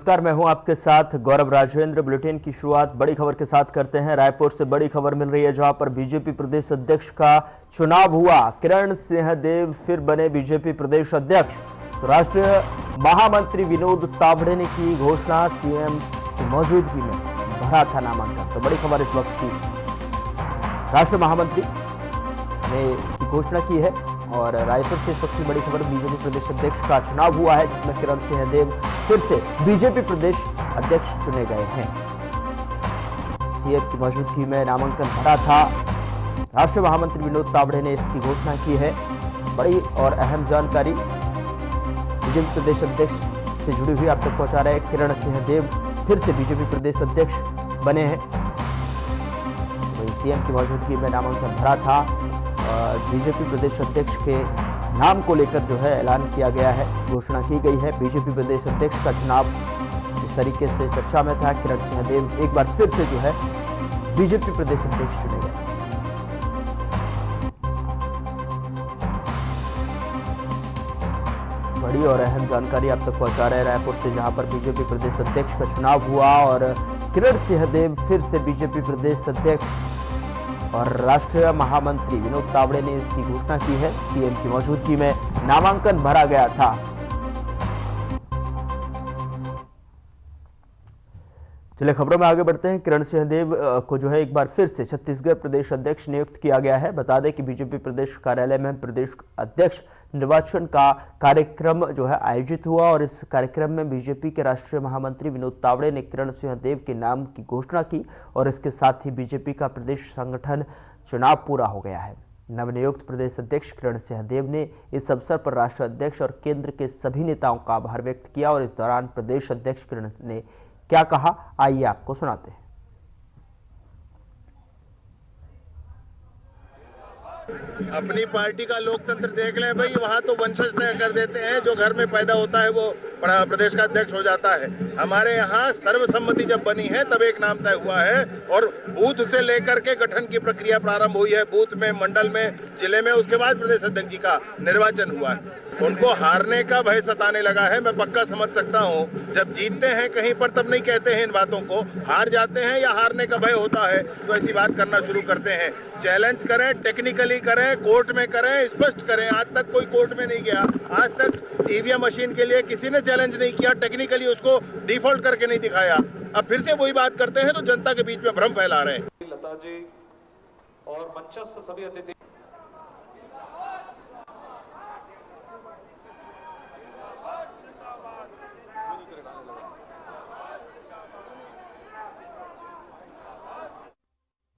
नमस्कार, मैं हूं आपके साथ गौरव राजेंद्र। बुलेटिन की शुरुआत बड़ी खबर के साथ करते हैं। रायपुर से बड़ी खबर मिल रही है, जहां पर बीजेपी प्रदेश अध्यक्ष का चुनाव हुआ। किरण सिंहदेव फिर बने बीजेपी प्रदेश अध्यक्ष। तो राष्ट्रीय महामंत्री विनोद तावड़े ने की घोषणा, सीएम की मौजूदगी में भरा था नामांकन। तो बड़ी खबर इस वक्त की, राष्ट्रीय महामंत्री ने इसकी घोषणा की है और रायपुर से इस वक्त की बड़ी खबर, बीजेपी प्रदेश अध्यक्ष का चुनाव हुआ है, जिसमें किरण सिंहदेव फिर से बीजेपी प्रदेश अध्यक्ष चुने गए हैं। सीएम की मौजूदगी में नामांकन भरा था। राष्ट्रीय महामंत्री विनोद तावड़े ने इसकी घोषणा की है। बड़ी और अहम जानकारी बीजेपी प्रदेश अध्यक्ष से जुड़ी हुई आप तक पहुंचा रहे हैं। किरण सिंहदेव फिर से बीजेपी प्रदेश अध्यक्ष बने हैं। वही सीएम की मौजूदगी में नामांकन भरा था। बीजेपी प्रदेश अध्यक्ष के नाम को लेकर जो है ऐलान किया गया है, घोषणा की गई है। बीजेपी प्रदेश अध्यक्ष का चुनाव इस तरीके से चर्चा में था। किरण सिंहदेव एक बार फिर से जो है बीजेपी प्रदेश अध्यक्ष चुने गए। बड़ी और अहम जानकारी आप तक पहुंचा रहे हैं रायपुर से, जहां पर बीजेपी प्रदेश अध्यक्ष का चुनाव हुआ और किरण सिंहदेव फिर से बीजेपी प्रदेश अध्यक्ष और राष्ट्रीय महामंत्री विनोद तावड़े ने इसकी घोषणा की है। सीएम की मौजूदगी में नामांकन भरा गया था। चलिए खबरों में आगे बढ़ते हैं। किरण सिंहदेव को जो है एक बार फिर से छत्तीसगढ़ प्रदेश अध्यक्ष नियुक्त किया गया है। बता दें कि बीजेपी प्रदेश कार्यालय में प्रदेश अध्यक्ष निर्वाचन का कार्यक्रम जो है आयोजित हुआ और इस कार्यक्रम में बीजेपी के राष्ट्रीय महामंत्री विनोद तावड़े ने किरण सिंहदेव के नाम की घोषणा की और इसके साथ ही बीजेपी का प्रदेश संगठन चुनाव पूरा हो गया है। नवनियुक्त प्रदेश अध्यक्ष किरण सिंहदेव ने इस अवसर पर राष्ट्रीय अध्यक्ष और केंद्र के सभी नेताओं का आभार व्यक्त किया और इस दौरान प्रदेश अध्यक्ष किरण ने क्या कहा, आइए आपको सुनाते हैं। अपनी पार्टी का लोकतंत्र देख लें भाई, वहाँ तो वंशज तय कर देते हैं, जो घर में पैदा होता है वो प्रदेश का अध्यक्ष हो जाता है। हमारे यहाँ सर्वसम्मति जब बनी है तब एक नाम तय हुआ है और बूथ से लेकर के गठन की प्रक्रिया प्रारंभ हुई है, बूथ में, मंडल में, जिले में, उसके बाद प्रदेश अध्यक्ष जी का निर्वाचन हुआ है। उनको हारने का भय सताने लगा है, मैं पक्का समझ सकता हूँ। जब जीतते हैं कहीं पर तब नहीं कहते हैं इन बातों को, हार जाते हैं या हारने का भय होता है तो ऐसी बात करना शुरू करते हैं। चैलेंज करें, टेक्निकली करें, कोर्ट में करें, स्पष्ट करें। आज तक कोई कोर्ट में नहीं गया, आज तक ईवीएम मशीन के लिए किसी ने चैलेंज नहीं किया, टेक्निकली उसको डिफॉल्ट करके नहीं दिखाया। अब फिर से वही बात करते हैं तो जनता के बीच में भ्रम फैला रहे हैं। लता जी और मंचस्थ सभी अतिथि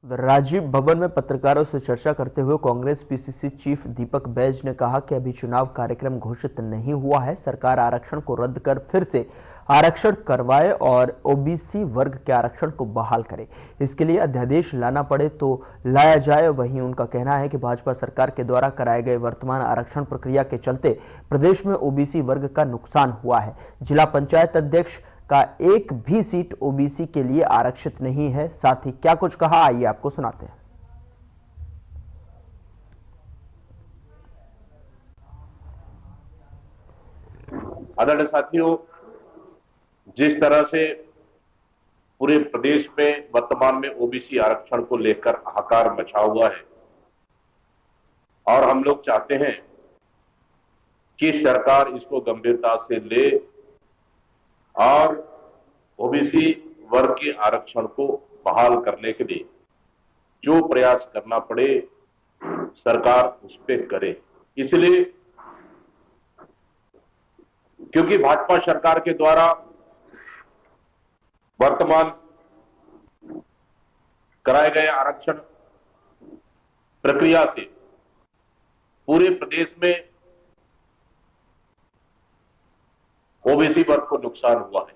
राजीव भवन में पत्रकारों से चर्चा करते हुए कांग्रेस पीसीसी चीफ दीपक बैज ने कहा कि अभी चुनाव कार्यक्रम घोषित नहीं हुआ है। सरकार आरक्षण को रद्द कर फिर से आरक्षण करवाए और ओबीसी वर्ग के आरक्षण को बहाल करे। इसके लिए अध्यादेश लाना पड़े तो लाया जाए। वहीं उनका कहना है कि भाजपा सरकार के द्वारा कराए गए वर्तमान आरक्षण प्रक्रिया के चलते प्रदेश में ओबीसी वर्ग का नुकसान हुआ है। जिला पंचायत अध्यक्ष का एक भी सीट ओबीसी के लिए आरक्षित नहीं है। साथ ही क्या कुछ कहा, आइए आपको सुनाते हैं। आदरणीय साथियों, जिस तरह से पूरे प्रदेश में वर्तमान में ओबीसी आरक्षण को लेकर हाहाकार मचा हुआ है और हम लोग चाहते हैं कि सरकार इसको गंभीरता से ले और ओबीसी वर्ग के आरक्षण को बहाल करने के लिए जो प्रयास करना पड़े सरकार उस पर करे। इसलिए क्योंकि भाजपा सरकार के द्वारा वर्तमान कराए गए आरक्षण प्रक्रिया से पूरे प्रदेश में ओबीसी वर्ग को नुकसान हुआ है।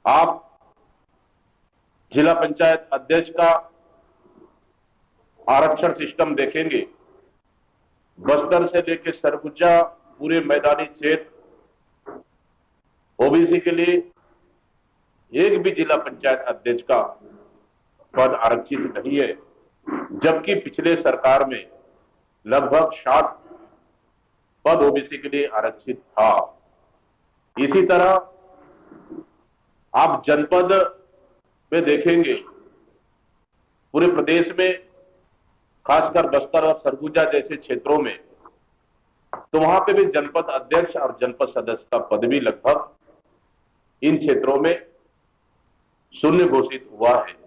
आप जिला पंचायत अध्यक्ष का आरक्षण सिस्टम देखेंगे, बस्तर से लेकर सरगुजा पूरे मैदानी क्षेत्र ओबीसी के लिए एक भी जिला पंचायत अध्यक्ष का पद आरक्षित नहीं है, जबकि पिछले सरकार में लगभग 60 पद ओबीसी के लिए आरक्षित था। इसी तरह आप जनपद में देखेंगे, पूरे प्रदेश में खासकर बस्तर और सरगुजा जैसे क्षेत्रों में, तो वहां पे भी जनपद अध्यक्ष और जनपद सदस्य का पद भी लगभग इन क्षेत्रों में शून्य घोषित हुआ है।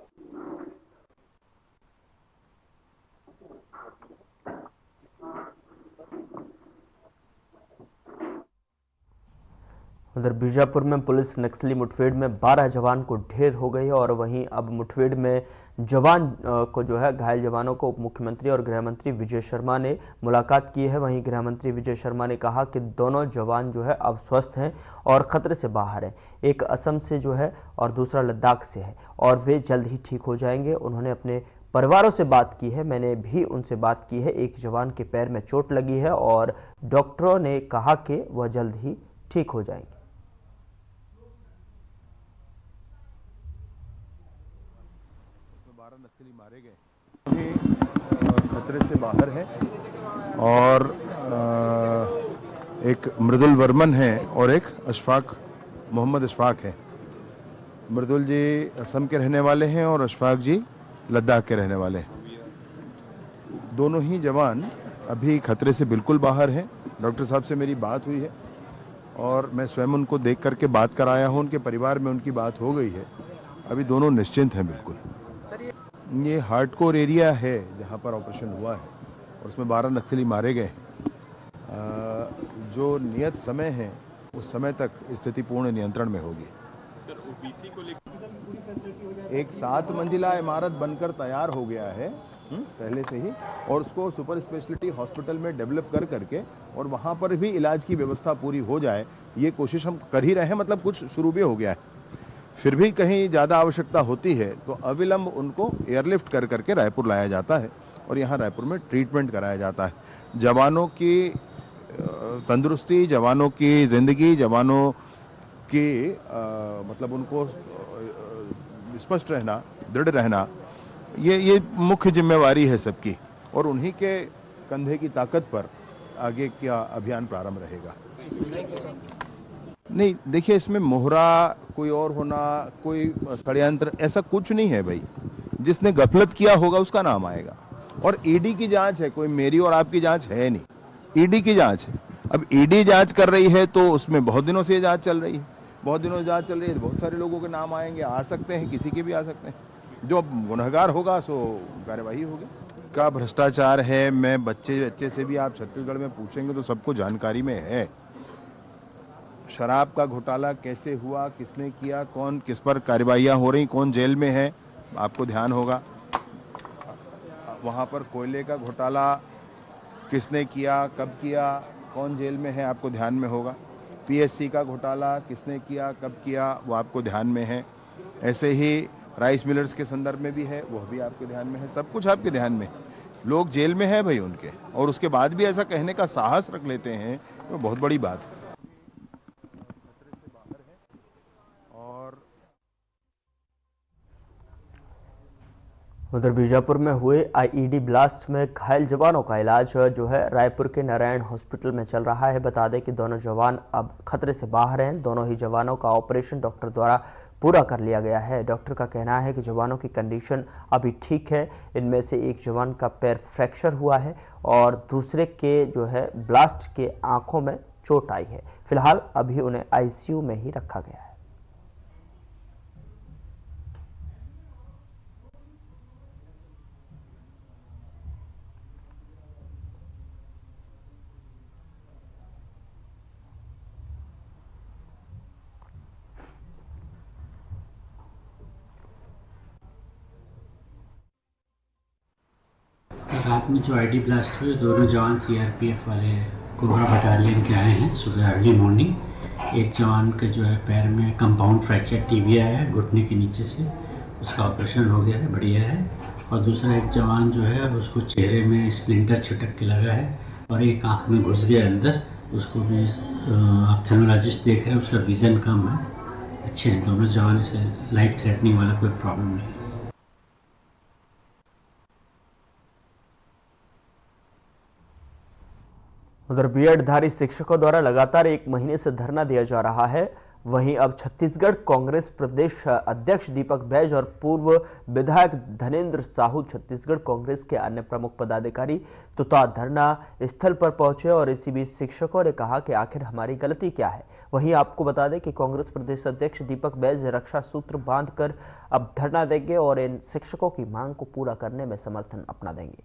उधर बीजापुर में पुलिस नक्सली मुठभेड़ में 12 जवान को ढेर हो गई और वहीं अब मुठभेड़ में जवान को जो है घायल जवानों को उप मुख्यमंत्री और गृह मंत्री विजय शर्मा ने मुलाकात की है। वहीं गृह मंत्री विजय शर्मा ने कहा कि दोनों जवान जो है अब स्वस्थ हैं और खतरे से बाहर हैं। एक असम से जो है और दूसरा लद्दाख से है और वे जल्द ही ठीक हो जाएंगे। उन्होंने अपने परिवारों से बात की है, मैंने भी उनसे बात की है। एक जवान के पैर में चोट लगी है और डॉक्टरों ने कहा कि वह जल्द ही ठीक हो जाएंगे। 12 नक्सली मारे गए, भी खतरे से बाहर है और एक मृदुल वर्मन है और एक मोहम्मद अशफाक है। मृदुल जी असम के रहने वाले हैं और अशफाक जी लद्दाख के रहने वाले हैं। दोनों ही जवान अभी खतरे से बिल्कुल बाहर हैं। डॉक्टर साहब से मेरी बात हुई है और मैं स्वयं उनको देख करके बात कराया हूं। उनके परिवार में उनकी बात हो गई है, अभी दोनों निश्चिंत हैं बिल्कुल। ये हार्डकोर एरिया है जहां पर ऑपरेशन हुआ है और उसमें 12 नक्सली मारे गए। जो नियत समय है उस समय तक स्थिति पूर्ण नियंत्रण में होगी। सर, ओबीसी को लेकर एक 7 मंजिला इमारत बनकर तैयार हो गया है पहले से ही, और उसको सुपर स्पेशलिटी हॉस्पिटल में डेवलप कर करके और वहां पर भी इलाज की व्यवस्था पूरी हो जाए, ये कोशिश हम कर ही रहे हैं। मतलब कुछ शुरू भी हो गया है। फिर भी कहीं ज़्यादा आवश्यकता होती है तो अविलंब उनको एयरलिफ्ट कर करके रायपुर लाया जाता है और यहाँ रायपुर में ट्रीटमेंट कराया जाता है। जवानों की तंदुरुस्ती, जवानों की ज़िंदगी, जवानों की मतलब उनको स्पष्ट रहना, दृढ़ रहना, ये मुख्य जिम्मेवारी है सबकी और उन्हीं के कंधे की ताकत पर आगे क्या अभियान प्रारंभ रहेगा। नहीं, देखिए, इसमें मोहरा कोई और होना, कोई षड्यंत्र, ऐसा कुछ नहीं है भाई। जिसने गफलत किया होगा उसका नाम आएगा और ईडी की जांच है, कोई मेरी और आपकी जांच है नहीं, ईडी की जांच है। अब ईडी जांच कर रही है तो उसमें बहुत दिनों से जांच चल रही है, बहुत दिनों से जांच चल रही है, बहुत सारे लोगों के नाम आएंगे, आ सकते हैं, किसी के भी आ सकते हैं। जो गुनहगार होगा सो कार्यवाही होगी। का भ्रष्टाचार है, मैं बच्चे से भी आप छत्तीसगढ़ में पूछेंगे तो सबको जानकारी में है। शराब का घोटाला कैसे हुआ, किसने किया, कौन किस पर कार्रवाइयाँ हो रही, कौन जेल में है, आपको ध्यान होगा। वहाँ पर कोयले का घोटाला किसने किया, कब किया, कौन जेल में है, आपको ध्यान में होगा। पीएससी का घोटाला किसने किया, कब किया, वो आपको ध्यान में है। ऐसे ही राइस मिलर्स के संदर्भ में भी है, वह भी आपके ध्यान में है। सब कुछ आपके ध्यान में। लोग जेल में है भाई उनके, और उसके बाद भी ऐसा कहने का साहस रख लेते हैं, वो बहुत बड़ी बात है। उधर बीजापुर में हुए आईईडी ब्लास्ट में घायल जवानों का इलाज जो है रायपुर के नारायण हॉस्पिटल में चल रहा है। बता दें कि दोनों जवान अब खतरे से बाहर हैं। दोनों ही जवानों का ऑपरेशन डॉक्टर द्वारा पूरा कर लिया गया है। डॉक्टर का कहना है कि जवानों की कंडीशन अभी ठीक है। इनमें से एक जवान का पैर फ्रैक्चर हुआ है और दूसरे के जो है ब्लास्ट के आंखों में चोट आई है। फिलहाल अभी उन्हें आईसीयू में ही रखा गया है। रात में जो आईडी ब्लास्ट हुए, दोनों जवान सीआरपीएफ वाले कोबरा बटालियन के आए हैं सुबह अर्ली मॉर्निंग। एक जवान के जो है पैर में कंपाउंड फ्रैक्चर टीबिया है, घुटने के नीचे से, उसका ऑपरेशन हो गया है, बढ़िया है। और दूसरा एक जवान जो है उसको चेहरे में स्प्लिंटर छिटक के लगा है और एक आँख में घुस गया अंदर, उसको भी ऑप्थेल्मोलॉजिस्ट देख रहे हैं, उसका विज़न कम है। अच्छे हैं दोनों जवान, से लाइफ थ्रेटनिंग वाला कोई प्रॉब्लम नहीं। उधर बीएडधारी शिक्षकों द्वारा लगातार 1 महीने से धरना दिया जा रहा है। वहीं अब छत्तीसगढ़ कांग्रेस प्रदेश अध्यक्ष दीपक बैज और पूर्व विधायक धनेन्द्र साहू छत्तीसगढ़ कांग्रेस के अन्य प्रमुख पदाधिकारी तथा धरना स्थल पर पहुंचे और इसी बीच शिक्षकों ने कहा कि आखिर हमारी गलती क्या है। वहीं आपको बता दें कि कांग्रेस प्रदेश अध्यक्ष दीपक बैज रक्षा सूत्र बांधकर अब धरना देंगे और इन शिक्षकों की मांग को पूरा करने में समर्थन अपना देंगे।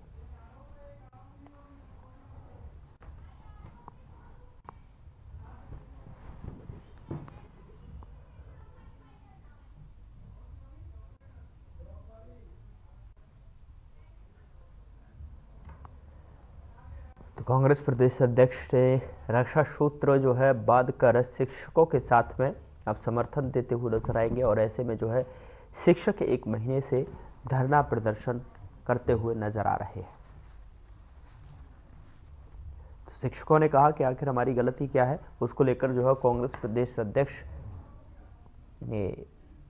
तो कांग्रेस प्रदेश अध्यक्ष ने रक्षा सूत्र जो है बांधकर शिक्षकों के साथ में अब समर्थन देते हुए नजर आएंगे और ऐसे में जो है शिक्षक 1 महीने से धरना प्रदर्शन करते हुए नजर आ रहे हैं। तो शिक्षकों ने कहा कि आखिर हमारी गलती क्या है, उसको लेकर जो है कांग्रेस प्रदेश अध्यक्ष ने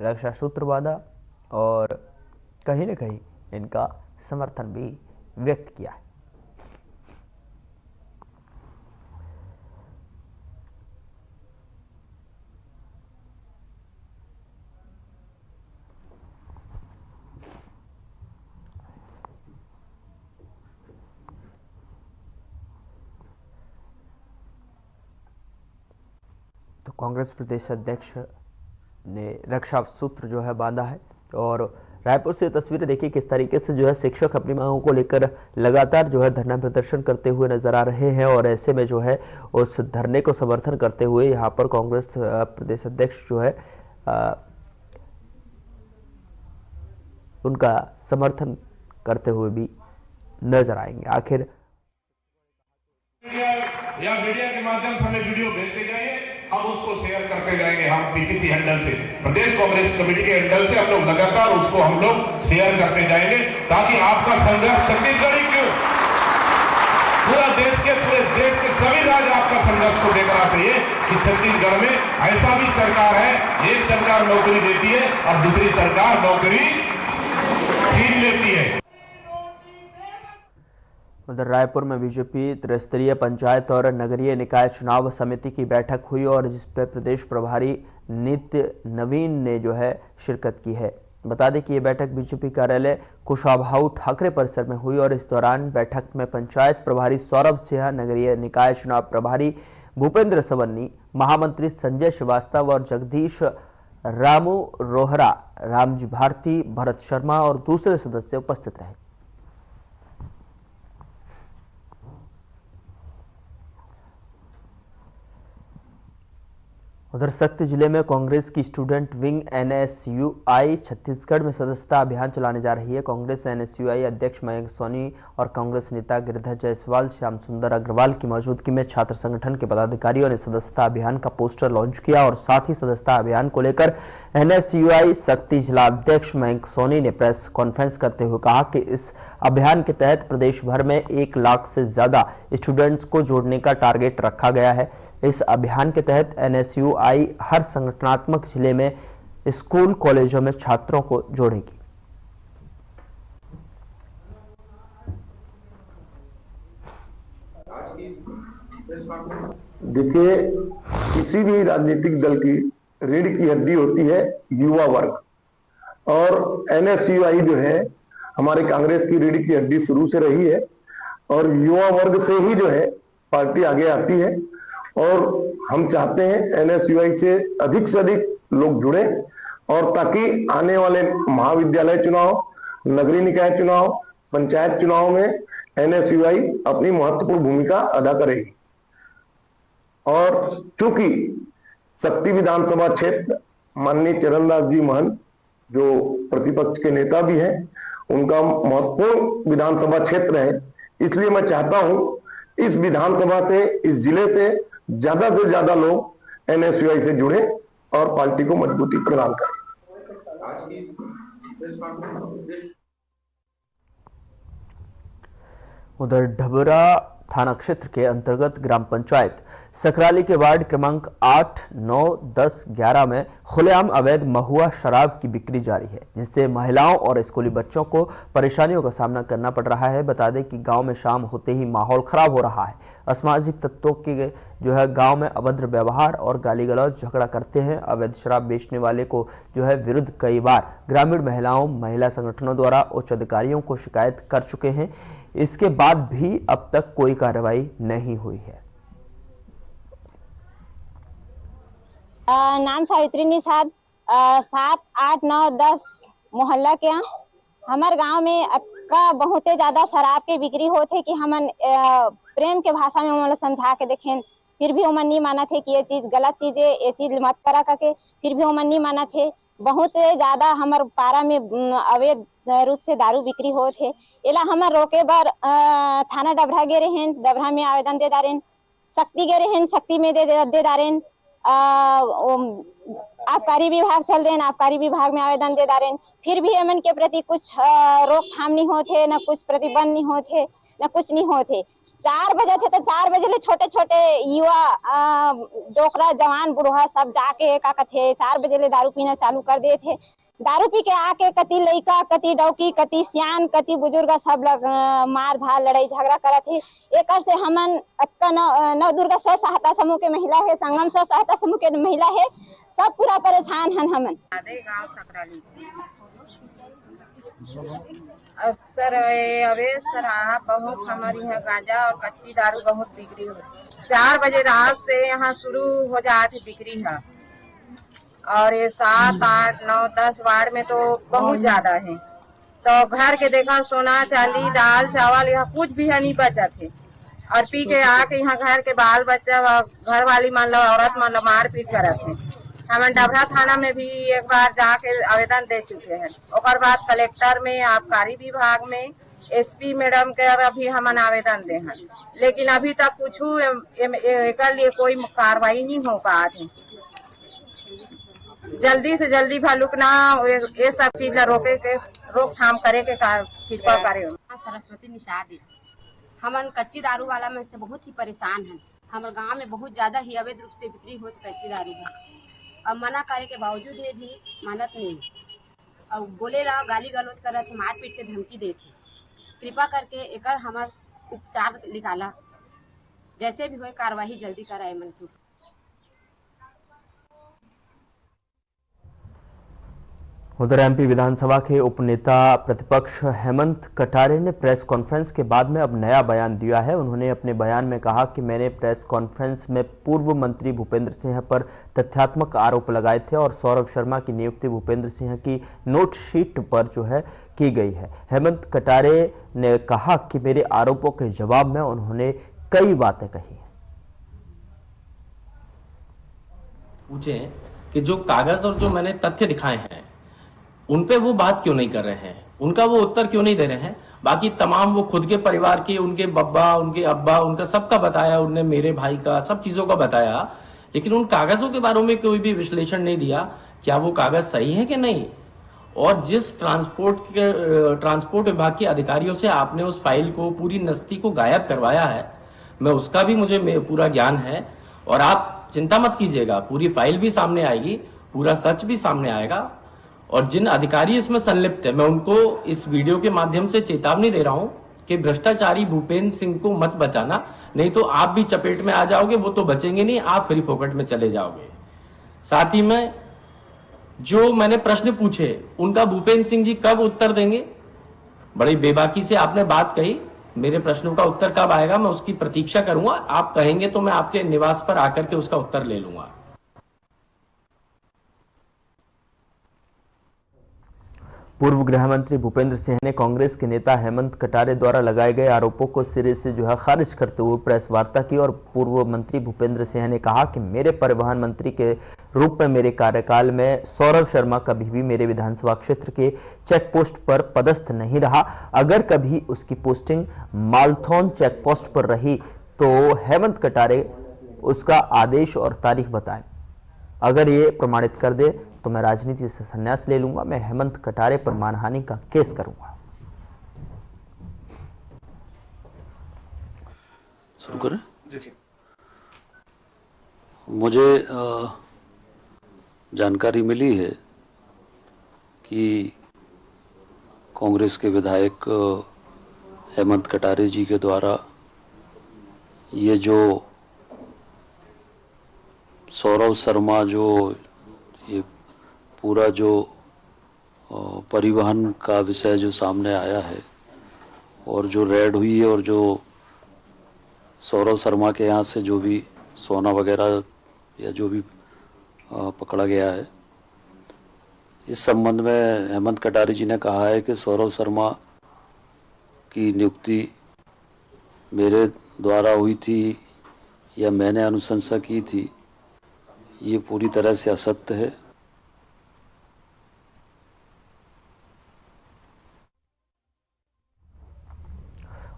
रक्षा सूत्र बांधा और कहीं न कहीं इनका समर्थन भी व्यक्त किया है। तो कांग्रेस प्रदेश अध्यक्ष ने रक्षा सूत्र जो है बांधा है और रायपुर से तस्वीरें देखिए किस तरीके से जो है शिक्षक अपनी मांगों को लेकर लगातार जो है धरना प्रदर्शन करते हुए नजर आ रहे हैं और ऐसे में जो है उस धरने को समर्थन करते हुए यहाँ पर कांग्रेस प्रदेश अध्यक्ष जो है उनका समर्थन करते हुए भी नजर आएंगे। आखिर या मीडिया के माध्यम से हमें वीडियो भेजते जाइए, हम उसको शेयर करते जाएंगे। हम पीसीसी हैंडल से, प्रदेश कांग्रेस कमेटी के हैंडल से हम लोग लगातार उसको हम लोग शेयर करते जाएंगे ताकि आपका संघर्ष छत्तीसगढ़ ही क्यों पूरे देश के सभी राज्य आपका संघर्ष को देखना चाहिए कि छत्तीसगढ़ में ऐसा भी सरकार है, एक सरकार नौकरी देती है और दूसरी सरकार नौकरी छीन लेती है। उधर रायपुर में बीजेपी त्रिस्तरीय पंचायत और नगरीय निकाय चुनाव समिति की बैठक हुई और जिस पर प्रदेश प्रभारी नित्य नवीन ने जो है शिरकत की है। बता दें कि ये बैठक बीजेपी कार्यालय कुशाभाऊ ठाकरे परिसर में हुई और इस दौरान बैठक में पंचायत प्रभारी सौरभ सिंह, नगरीय निकाय चुनाव प्रभारी भूपेंद्र सवन्नी, महामंत्री संजय श्रीवास्तव और जगदीश रामू रोहरा, रामजी भारती, भरत शर्मा और दूसरे सदस्य उपस्थित रहे। उधर शक्ति जिले में कांग्रेस की स्टूडेंट विंग NSUI छत्तीसगढ़ में सदस्यता अभियान चलाने जा रही है। कांग्रेस NSUI अध्यक्ष मयंक सोनी और कांग्रेस नेता गिरिधर जायसवाल, श्याम सुंदर अग्रवाल की मौजूदगी में छात्र संगठन के पदाधिकारियों ने सदस्यता अभियान का पोस्टर लॉन्च किया और साथ ही सदस्यता अभियान को लेकर NSUI शक्ति जिला अध्यक्ष मयंक सोनी ने प्रेस कॉन्फ्रेंस करते हुए कहा कि इस अभियान के तहत प्रदेश भर में 1 लाख से ज्यादा स्टूडेंट्स को जोड़ने का टारगेट रखा गया है। इस अभियान के तहत NSUI हर संगठनात्मक जिले में स्कूल कॉलेजों में छात्रों को जोड़ेगी। देखिए, किसी भी राजनीतिक दल की रीढ़ की हड्डी होती है युवा वर्ग, और NSUI जो है हमारे कांग्रेस की रीढ़ की हड्डी शुरू से रही है और युवा वर्ग से ही जो है पार्टी आगे आती है और हम चाहते हैं NSUI से अधिक लोग जुड़े और ताकि आने वाले महाविद्यालय चुनाव, नगरीय निकाय चुनाव, पंचायत चुनाव में NSUI अपनी महत्वपूर्ण भूमिका अदा करेगी। और चूंकि शक्ति विधानसभा क्षेत्र माननीय चरणदास जी महंत जो प्रतिपक्ष के नेता भी हैं, उनका महत्वपूर्ण विधानसभा क्षेत्र है, इसलिए मैं चाहता हूं इस विधानसभा से, इस जिले से ज्यादा लोग NSUI से जुड़े और पार्टी को मजबूती प्रदान करें। उधर ढबरा थाना क्षेत्र के अंतर्गत ग्राम पंचायत सकराली के वार्ड क्रमांक 8, 9, 10, 11 में खुलेआम अवैध महुआ शराब की बिक्री जारी है, जिससे महिलाओं और स्कूली बच्चों को परेशानियों का सामना करना पड़ रहा है। बता दें कि गांव में शाम होते ही माहौल खराब हो रहा है। असामाजिक तत्वों के गांव में अभद्र व्यवहार और गाली गलौज झगड़ा करते हैं। अवैध शराब बेचने वाले को विरुद्ध कई बार ग्रामीण महिलाओं, महिला संगठनों द्वारा उच्च अधिकारियों को शिकायत कर चुके हैं। इसके बाद भी अब तक कोई कार्रवाई नहीं हुई है। नाम सावित्री निषाद, 7, 8, 9, 10 मोहल्ला के हमारे गांव में का बहुत ज्यादा शराब के बिक्री होते कि हमन प्रेम के भाषा में उमन समझा के देखें, फिर भी उमन नहीं माना थे कि ये चीज गलत चीज है, ये चीज मत करा करके, फिर भी उमन नहीं माना थे। बहुत ज्यादा हमारे पारा में अवैध रूप से दारू बिक्री हो थे। एला हमार रोके बर थाना डबरा गे रहें, डबरा में आवेदन दे दारें, शक्ति गे रहें, शक्ति में दे दारें, आबकारी विभाग चल दें, आबकारी विभाग में आवेदन दे दारें, फिर भी एमन के प्रति कुछ रोकथाम नहीं होते, न कुछ प्रतिबंध नहीं होते, न कुछ नहीं होते। 4 बजे थे तो 4 बजे ले छोटे छोटे युवा डोकरा जवान बुढ़ा सब जाके का कथे 4 बजे ले दारू पीना चालू कर दिए थे। दारू पी के आके कति लड़का, कति डौकी, कति सियान, कति बुजुर्ग सब लोग मार धार लड़ाई झगड़ा करत थे। एक से हमन नव दुर्गा स्व सहायता समूह के महिला है, संगम स्व सहायता समूह के महिला है, सब पूरा परेशान हैं हमन। गाँव सकराली सर अवैध शराब बहुत हमारे यहाँ गांजा और कच्ची दारू बहुत बिक्री हो। 4 बजे रात से यहाँ शुरू हो जाती बिक्री है और ये 7, 8, 9, 10 वार्ड में तो बहुत ज्यादा है। तो घर के देखा सोना चांदी दाल चावल यहाँ कुछ भी नहीं बचा थे और पी के आके यहाँ घर के बाल बच्चा घर वाली मान लो औरत मान लो मार पीट कर थे। हम डबरा थाना में भी एक बार जाके आवेदन दे चुके हैं। और बाद कलेक्टर में, आबकारी विभाग में, एसपी मैडम के अभी हमन आवेदन दे हैं, लेकिन अभी तक कुछ एक लिए कोई कार्रवाई नहीं हो पा है। जल्दी से जल्दी भलुकना ये सब चीज रोके के रोकथाम करे के कृपा करे। सरस्वती निषाद, हमन कच्ची दारू वाला में से बहुत ही परेशान हैं। हमारे गांव में बहुत ज्यादा ही अवैध रूप से बिक्री होती कच्ची दारू है। अब मना करे के बावजूद में भी मानत नहीं और बोले ला गाली गलौज कर थे, मार पीट के धमकी देते। कृपा करके एकर हमार उपचार निकाला, जैसे भी हो कार्रवाई जल्दी कराए मन की। उधर एमपी विधानसभा के उपनेता प्रतिपक्ष हेमंत कटारे ने प्रेस कॉन्फ्रेंस के बाद में अब नया बयान दिया है। उन्होंने अपने बयान में कहा कि मैंने प्रेस कॉन्फ्रेंस में पूर्व मंत्री भूपेंद्र सिंह पर तथ्यात्मक आरोप लगाए थे और सौरभ शर्मा की नियुक्ति भूपेंद्र सिंह की नोट शीट पर की गई है। हेमंत कटारे ने कहा कि मेरे आरोपों के जवाब में उन्होंने कई बातें कही। पूछे कि जो कागज और जो मैंने तथ्य दिखाए हैं उन पे वो बात क्यों नहीं कर रहे हैं, उनका वो उत्तर क्यों नहीं दे रहे हैं। बाकी तमाम वो खुद के परिवार के, उनके बब्बा, उनके अब्बा, उनका सबका बताया, उनने मेरे भाई का सब चीजों का बताया, लेकिन उन कागजों के बारे में कोई भी विश्लेषण नहीं दिया, क्या वो कागज सही है कि नहीं। और जिस ट्रांसपोर्ट विभाग के अधिकारियों से आपने उस फाइल को, पूरी नस्ती को गायब करवाया है, मैं उसका भी मुझे पूरा ज्ञान है और आप चिंता मत कीजिएगा, पूरी फाइल भी सामने आएगी, पूरा सच भी सामने आएगा। और जिन अधिकारी इसमें संलिप्त है, मैं उनको इस वीडियो के माध्यम से चेतावनी दे रहा हूं कि भ्रष्टाचारी भूपेंद्र सिंह को मत बचाना, नहीं तो आप भी चपेट में आ जाओगे, वो तो बचेंगे नहीं, आप फ्री फोकट में चले जाओगे। साथ ही में जो मैंने प्रश्न पूछे उनका भूपेंद्र सिंह जी कब उत्तर देंगे, बड़ी बेबाकी से आपने बात कही, मेरे प्रश्नों का उत्तर कब आएगा मैं उसकी प्रतीक्षा करूंगा। आप कहेंगे तो मैं आपके निवास पर आकर के उसका उत्तर ले लूंगा। पूर्व गृह मंत्री भूपेंद्र सिंह ने कांग्रेस के नेता हेमंत कटारे द्वारा लगाए गए आरोपों को सिरे से खारिज करते हुए प्रेस वार्ता की और पूर्व मंत्री भूपेंद्र सिंह ने कहा कि मेरे परिवहन मंत्री के रूप में मेरे कार्यकाल में सौरभ शर्मा कभी भी मेरे विधानसभा क्षेत्र के चेक पोस्ट पर पदस्थ नहीं रहा। अगर कभी उसकी पोस्टिंग मालथौन चेक पोस्ट पर रही तो हेमंत कटारे उसका आदेश और तारीख बताएं। अगर ये प्रमाणित कर दे तो मैं राजनीति से संन्यास ले लूंगा, मैं हेमंत कटारे पर मानहानि का केस करूंगा। शुरू करें? मुझे जानकारी मिली है कि कांग्रेस के विधायक हेमंत कटारे जी के द्वारा ये जो सौरव शर्मा जो ये पूरा जो परिवहन का विषय जो सामने आया है और जो रेड हुई है और जो सौरव शर्मा के यहाँ से जो भी सोना वगैरह या जो भी पकड़ा गया है, इस संबंध में हेमंत कटारे जी ने कहा है कि सौरव शर्मा की नियुक्ति मेरे द्वारा हुई थी या मैंने अनुशंसा की थी, ये पूरी तरह से असत्य है।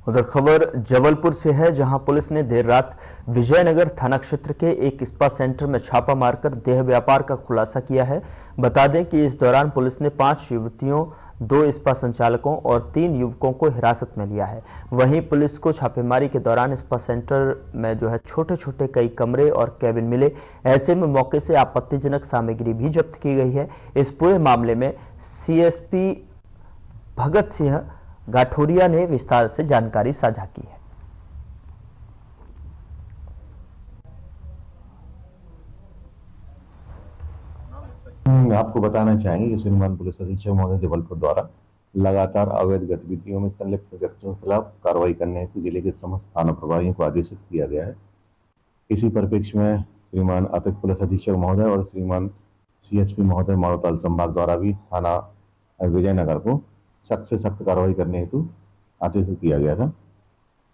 उधर खबर जबलपुर से है, जहां पुलिस ने देर रात विजयनगर थाना क्षेत्र के एक स्पा सेंटर में छापा मारकर देह व्यापार का खुलासा किया है। बता दें कि इस दौरान पुलिस ने 5 युवतियों, 2 स्पा संचालकों और 3 युवकों को हिरासत में लिया है। वहीं पुलिस को छापेमारी के दौरान स्पा सेंटर में जो है छोटे छोटे कई कमरे और कैबिन मिले। ऐसे में मौके से आपत्तिजनक सामग्री भी जब्त की गई है। इस पूरे मामले में सीएसपी भगत सिंह गाठोरिया ने विस्तार से जानकारी साझा की है। आपको बताना चाहेंगे कि श्रीमान पुलिस अधीक्षक महोदय जबलपुर द्वारा लगातार अवैध गतिविधियों में संलिप्त व्यक्तियों के खिलाफ कार्रवाई करने हेतु जिले के समस्त थाना प्रभारियों को आदेशित किया गया है। इसी परिप्रेक्ष्य में श्रीमान अतिरिक्त पुलिस अधीक्षक महोदय और श्रीमान सीएसपी महोदय मारोताल संभाग द्वारा भी थाना विजयनगर को सख्त से सख्त कार्रवाई करने हेतु आदेशित किया गया था।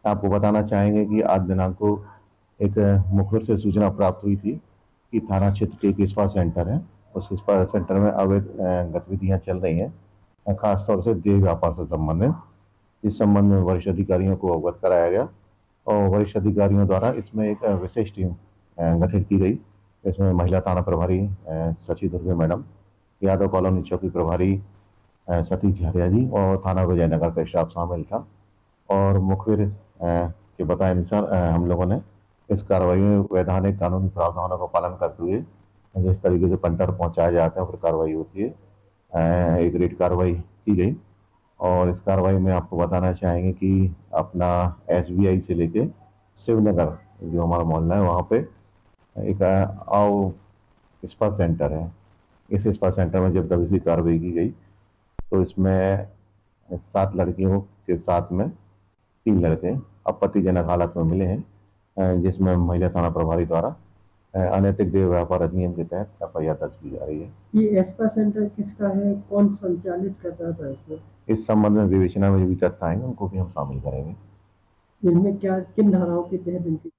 आपको बताना चाहेंगे कि आज दिनांक को एक मुखबिर से सूचना प्राप्त हुई थी कि थाना क्षेत्र के एक स्पा सेंटर है, उस स्पा सेंटर में अवैध गतिविधियां चल रही हैं, खासतौर से देह व्यापार से संबंधित। इस संबंध में वरिष्ठ अधिकारियों को अवगत कराया गया और वरिष्ठ अधिकारियों द्वारा इसमें एक विशेष टीम गठित की गई। इसमें महिला थाना प्रभारी सची दुर्गे मैडम, यादव कॉलोनी चौकी प्रभारी सतीश हरिया जी और थाना विजयनगर का स्टाफ शामिल था। और मुखबिर के बताए अनुसार हम लोगों ने इस कार्रवाई में वैधानिक कानूनी प्रावधानों का पालन करते हुए जिस तरीके से पंटर पहुंचाया जाता है फिर कार्रवाई होती है, एक रेड कार्रवाई की गई। और इस कार्रवाई में आपको बताना चाहेंगे कि अपना SBI से लेके शिवनगर जो हमारा मोहल्ला है वहाँ पे एक आओ स्पा सेंटर है। इस स्पा सेंटर में जब दबिश की कार्रवाई की गई तो इसमें 7 लड़कियों के साथ में 3 लड़के आपत्तिजनक हालत में मिले हैं, जिसमें महिला थाना प्रभारी द्वारा अनैतिक देह व्यापार अधिनियम के तहत FIR दर्ज की जा रही है। ये स्पा सेंटर किसका है, कौन संचालित कर रहा था इसमें? इस संबंध में विवेचना में जो भी तथ्य आएंगे उनको भी हम शामिल करेंगे। इनमें क्या किन धाराओं के तहत इनकी?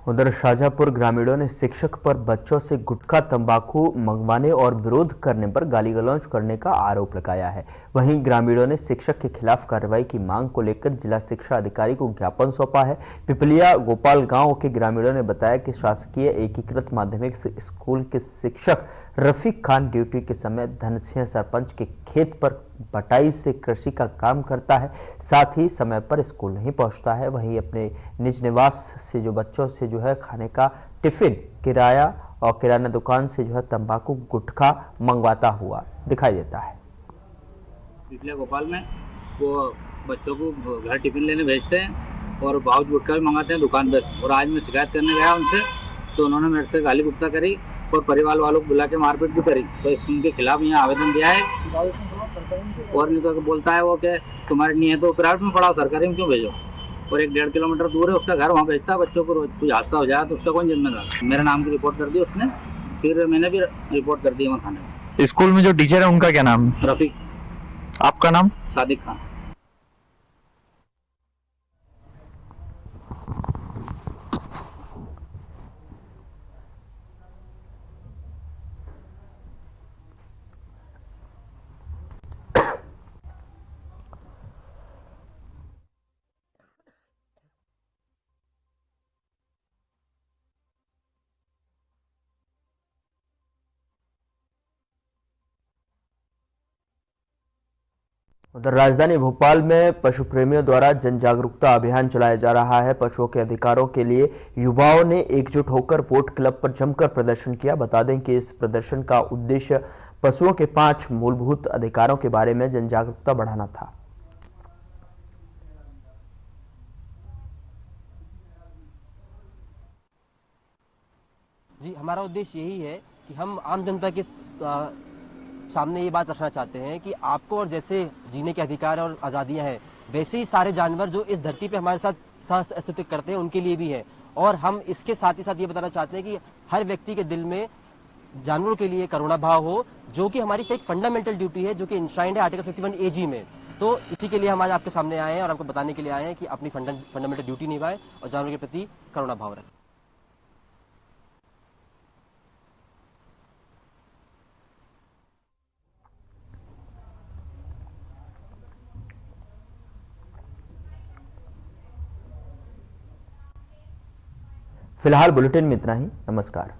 उधर शाजापुर ग्रामीणों ने शिक्षक पर बच्चों से गुटखा, तंबाकू मंगवाने और विरोध करने पर गाली गलौज करने का आरोप लगाया है। वहीं ग्रामीणों ने शिक्षक के खिलाफ कार्रवाई की मांग को लेकर जिला शिक्षा अधिकारी को ज्ञापन सौंपा है। पिपलिया गोपाल गांव के ग्रामीणों ने बताया कि शासकीय एकीकृत माध्यमिक स्कूल के शिक्षक रफीक खान ड्यूटी के समय धनसिंह सरपंच के खेत पर बटाई से कृषि का काम करता है, साथ ही समय पर स्कूल नहीं पहुंचता है। वहीं अपने निज निवास से जो बच्चों से जो है खाने का टिफिन, किराया और किराना दुकान से जो है तंबाकू, गुटखा मंगवाता हुआ दिखाई देता है। पिपलिया गोपाल में वो बच्चों को घर टिफिन लेने भेजते हैं और पाउच गुटखा भी मंगाते हैं दुकान पर। और आज मैं शिकायत करने गया उनसे तो उन्होंने मेरे से गाली गुप्ता करी और परिवार वालों को बुला के मारपीट भी करी। तो इसके खिलाफ यहाँ आवेदन दिया है। और नहीं तो बोलता है वो कि तुम्हारे नहीं है तो प्राइवेट में पढ़ाओ, सरकारी में क्यों भेजो। और 1-1.5 किलोमीटर दूर है उसका घर, वहाँ भेजता है बच्चों को। रोज कोई हादसा हो जाए तो उसका कौन जिम्मेदार। मेरे नाम की रिपोर्ट कर दी उसने, फिर मैंने भी रिपोर्ट कर दी वहाँ थाने में। स्कूल में जो टीचर है उनका क्या नाम है? रफीक। आपका नाम? सादिक खान। उधर राजधानी भोपाल में पशु प्रेमियों द्वारा जन जागरूकता अभियान चलाया जा रहा है। पशुओं के अधिकारों के लिए युवाओं ने एकजुट होकर वोट क्लब पर जमकर प्रदर्शन किया। बता दें कि इस प्रदर्शन का उद्देश्य पशुओं के 5 मूलभूत अधिकारों के बारे में जन जागरूकता बढ़ाना था। जी, हमारा उद्देश्य यही है कि हम आम जनता के सामने ये बात रखना चाहते हैं कि आपको और जैसे जीने के अधिकार और आज़ादियां हैं, वैसे ही सारे जानवर जो इस धरती पे हमारे साथ सह अस्तित्व करते हैं उनके लिए भी है। और हम इसके साथ ही साथ ये बताना चाहते हैं कि हर व्यक्ति के दिल में जानवरों के लिए करुणा भाव हो, जो कि हमारी एक फंडामेंटल ड्यूटी है, जो कि इंश्राइंड है आर्टिकल 51 AG में। तो इसी के लिए हम आज आपके सामने आए हैं और आपको बताने के लिए आए हैं कि अपनी फंडामेंटल ड्यूटी निभाएं और जानवरों के प्रति करुणा भाव रखें। फिलहाल बुलेटिन में इतना ही। नमस्कार।